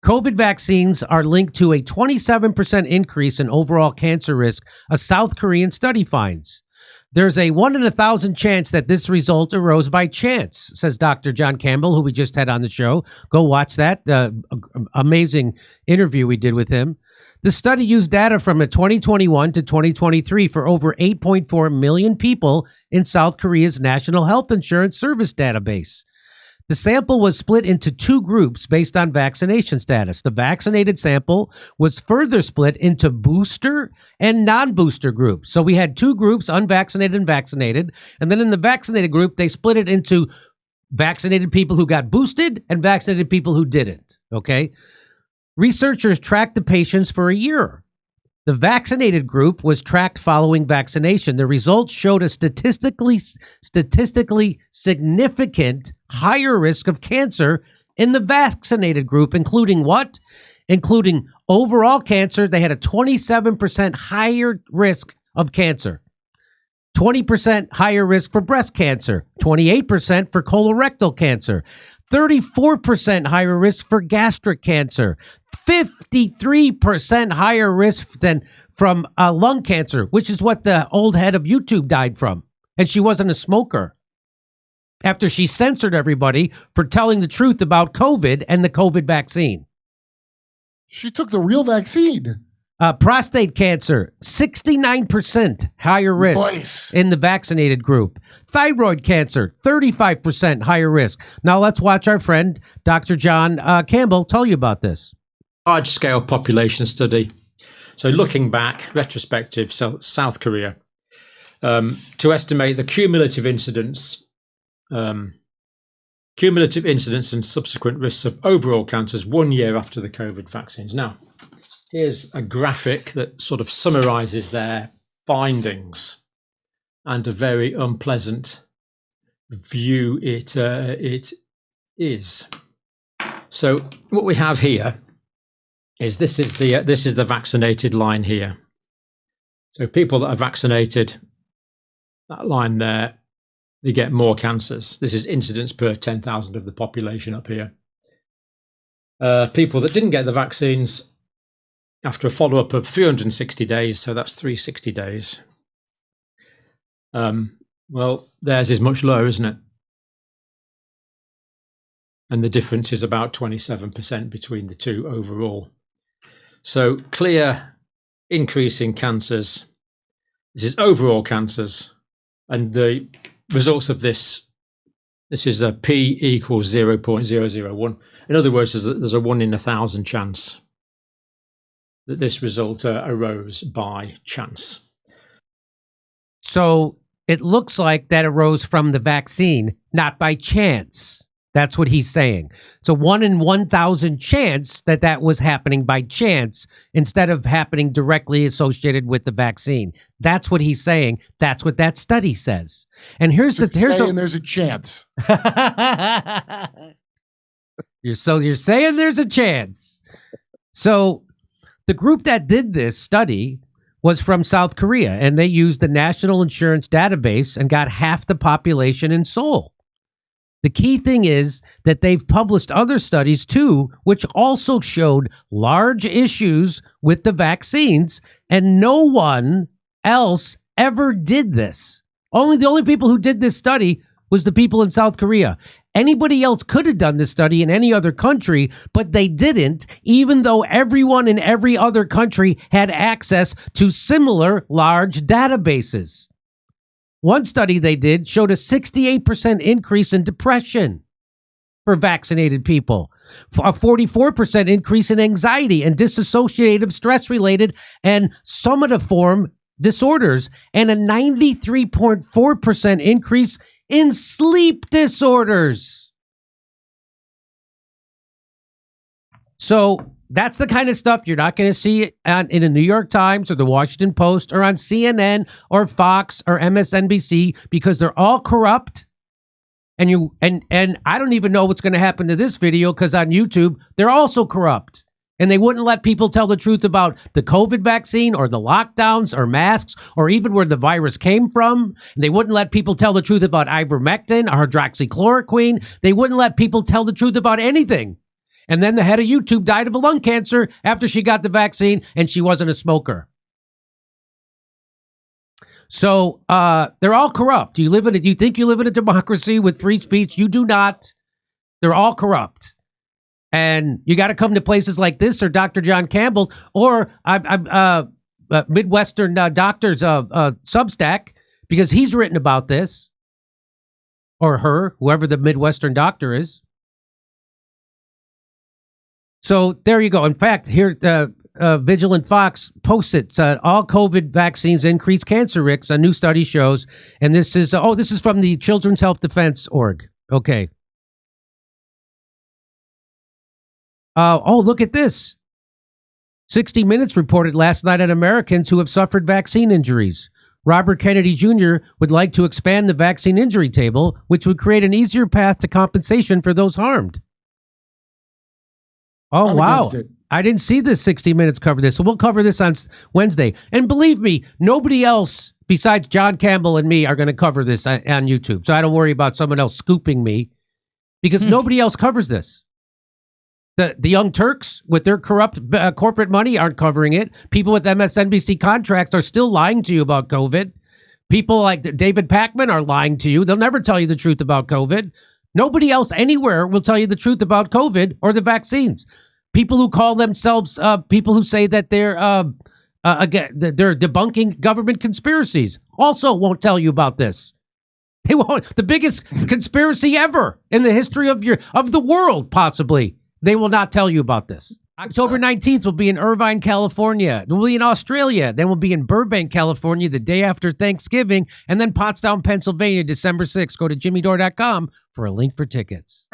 COVID vaccines are linked to a 27% increase in overall cancer risk, a South Korean study finds. There's a 1 in 1,000 chance that this result arose by chance, says Dr. John Campbell, who we just had on the show. Go watch that amazing interview we did with him. The study used data from 2021 to 2023 for over 8.4 million people in South Korea's National Health Insurance Service database. The sample was split into two groups based on vaccination status. The vaccinated sample was further split into booster and non-booster groups. So we had two groups, unvaccinated and vaccinated. And then in the vaccinated group, they split it into vaccinated people who got boosted and vaccinated people who didn't. Okay. Researchers tracked the patients for a year. The vaccinated group was tracked following vaccination. The results showed a statistically significant higher risk of cancer in the vaccinated group, including what? Including overall cancer. They had a 27% higher risk of cancer, 20% higher risk for breast cancer, 28% for colorectal cancer, 34% higher risk for gastric cancer, 53% higher risk than from lung cancer, which is what the old head of YouTube died from. And she wasn't a smoker. After she censored everybody for telling the truth about COVID and the COVID vaccine. She took the real vaccine. Prostate cancer, 69% higher risk in the vaccinated group. Thyroid cancer, 35% higher risk. Now let's watch our friend, Dr. John Campbell, tell you about this. Large-scale population study. So looking back, retrospective, South Korea, to estimate the cumulative incidence and subsequent risks of overall cancers 1 year after the COVID vaccines. Now, here's a graphic that sort of summarizes their findings, and a very unpleasant view it is. So what we have here is this is the vaccinated line here. So people that are vaccinated, that line there, they get more cancers. This is incidence per 10,000 of the population up here. People that didn't get the vaccines, after a follow-up of 360 days, so that's 360 days. Well, theirs is much lower, isn't it? And the difference is about 27% between the two overall. So clear increase in cancers. This is overall cancers. And the results of this is a P equals 0.001. In other words, there's a 1 in 1,000 chance that this result arose by chance. So it looks like that arose from the vaccine, not by chance. That's what he's saying. It's a 1 in 1,000 chance that was happening by chance instead of happening directly associated with the vaccine. That's what he's saying. That's what that study says. And there's a chance. You're saying there's a chance. So the group that did this study was from South Korea, and they used the National Insurance Database and got half the population in Seoul. The key thing is that they've published other studies too, which also showed large issues with the vaccines, and no one else ever did this. The only people who did this study was the people in South Korea. Anybody else could have done this study in any other country, but they didn't, even though everyone in every other country had access to similar large databases. One study they did showed a 68% increase in depression for vaccinated people, a 44% increase in anxiety and dissociative stress-related and somatoform disorders, and a 93.4% increase in sleep disorders. So that's the kind of stuff you're not going to see in the New York Times or the Washington Post or on CNN or Fox or MSNBC, because they're all corrupt. And I don't even know what's going to happen to this video, because on YouTube, they're also corrupt. And they wouldn't let people tell the truth about the COVID vaccine or the lockdowns or masks or even where the virus came from. And they wouldn't let people tell the truth about ivermectin or hydroxychloroquine. They wouldn't let people tell the truth about anything. And then the head of YouTube died of a lung cancer after she got the vaccine, and she wasn't a smoker. So they're all corrupt. You think you live in a democracy with free speech? You do not. They're all corrupt. And you got to come to places like this, or Dr. John Campbell, or Midwestern Doctors Substack, because he's written about this, or her, whoever the Midwestern doctor is. So there you go. In fact, here, Vigilant Fox posts it. All COVID vaccines increase cancer risks, a new study shows. And this is from the Children's Health Defense Org. Okay. Look at this. 60 Minutes reported last night on Americans who have suffered vaccine injuries. Robert Kennedy Jr. would like to expand the vaccine injury table, which would create an easier path to compensation for those harmed. Oh, wow. I didn't see this 60 Minutes cover this. So we'll cover this on Wednesday. And believe me, nobody else besides John Campbell and me are going to cover this on YouTube. So I don't worry about someone else scooping me, because nobody else covers this. The Young Turks with their corrupt corporate money aren't covering it. People with MSNBC contracts are still lying to you about COVID. People like David Pakman are lying to you. They'll never tell you the truth about COVID. Nobody else anywhere will tell you the truth about COVID or the vaccines. People who call themselves people who say that they're debunking government conspiracies also won't tell you about this. They won't. The biggest conspiracy ever in the history of the world, possibly. They will not tell you about this. October 19th will be in Irvine, California. We'll be in Australia. Then we'll be in Burbank, California the day after Thanksgiving. And then Pottstown, Pennsylvania, December 6th. Go to jimmydore.com for a link for tickets.